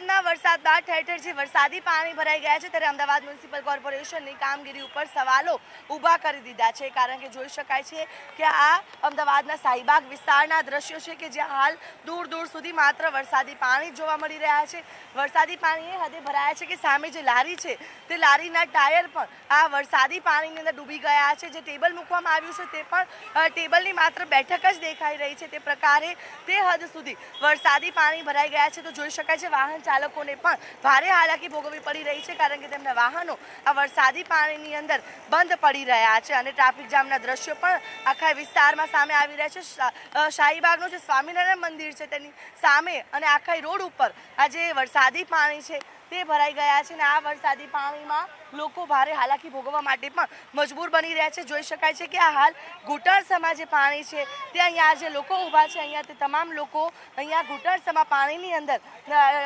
અમદાવાદમાં વરસાદ બાદ ઠેર ઠેર જે વરસાદી પાણી ભરાઈ ગયા છે ત્યારે અમદાવાદ મ્યુનિસિપલ કોર્પોરેશનની કામગીરી ઉપર સવાલો ઊભા કરી દીધા છે, કારણ કે જોઈ શકાય છે કે આ અમદાવાદના શાહીબાગ વિસ્તારના દ્રશ્યો છે કે જ્યાં હાલ દૂર દૂર સુધી માત્ર વરસાદી પાણી જોવા મળી રહ્યા છે। વરસાદી પાણી એ હદે ભરાયા છે કે સામે જે લારી છે તે લારીના ટાયર પણ આ વરસાદી પાણીની અંદર ડૂબી ગયા છે। જે ટેબલ મૂકવામાં આવ્યું છે તે પણ ટેબલની માત્ર બેઠક જ દેખાઈ રહી છે, તે પ્રકારે તે હદ સુધી વરસાદી પાણી ભરાઈ ગયા છે। તો જોઈ શકાય છે વાહન ચાલકોને પણ ભારે હાલાકી ભોગવવી પડી રહી છે, કારણ કે તેમના વાહનો આ વરસાદી પાણીની અંદર બંધ પડી રહ્યા છે અને ટ્રાફિક જામના દ્રશ્યો પણ આખા વિસ્તારમાં સામે આવી રહ્યા છે। શાહીબાગનું જે સ્વામિનારાયણ મંદિર છે તેની સામે અને આખા રોડ ઉપર આ જે વરસાદી પાણી છે તે ભરાઈ ગયા છે અને આ વરસાદી પાણીમાં લોકો ભારે હાલાકી ભોગવવા માટે પણ મજબૂર બની રહ્યા છે। જોઈ શકાય છે કે આ હાલ ઘૂંટણસમાં જે પાણી છે તે અહીંયા જે લોકો ઊભા છે અહીંયા તે તમામ લોકો અહીંયા ઘૂંટણસમાં પાણીની અંદર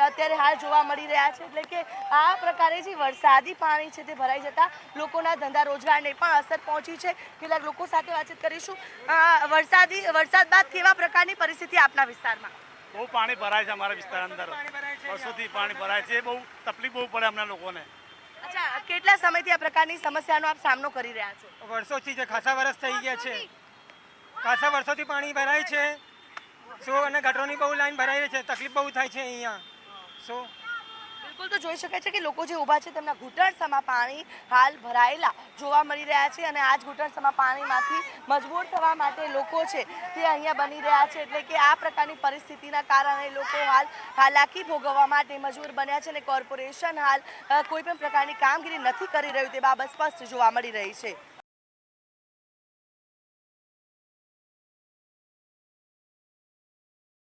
અત્યારે હાલ જોવા મળી રહ્યા છે। એટલે કે આ પ્રકારે જે વરસાદી પાણી છે તે ભરાઈ જતા લોકોના ધંધા રોજગારને પણ અસર પહોંચી છે। કેટલાક લોકો સાથે વાતચીત કરીશું। વરસાદ બાદ કેવા પ્રકારની પરિસ્થિતિ આપના વિસ્તારમાં? બહુ પાણી ભરાય છે અમારા વિસ્તાર અંદર, વર્ષોથી પાણી ભરાય છે, બહુ તકલીફ બહુ પડે અમને લોકોને। અચ્છા, કેટલા સમયથી આ પ્રકારની સમસ્યાનો આપ સામનો કરી રહ્યા છો? વર્ષોથી જે ખાસા વર્ષ થઈ ગયા છે, ખાસા વર્ષોથી પાણી ભરાય છે અને ગટરોની બહુ લાઈન ભરાઈ છે, તકલીફ બહુ થાય છે અહીંયા। બિલકુલ, તો જોઈ શકાય છે કે લોકો જે ઊભા છે તેમના ઘૂંટણસમાં પાણી હાલ ભરાયેલા જોવા મળી રહ્યા છે અને આ જ ઘૂંટણસમાં પાણીમાંથી મજબૂર થવા માટે લોકો છે તે અહીંયા બની રહ્યા છે। એટલે કે આ પ્રકારની પરિસ્થિતિના કારણે લોકો હાલ હાલાકી ભોગવવા માટે મજબૂર બન્યા છે અને કોર્પોરેશન હાલ કોઈ પણ પ્રકારની કામગીરી નથી કરી રહ્યું તે બાબત સ્પષ્ટ જોવા મળી રહી છે।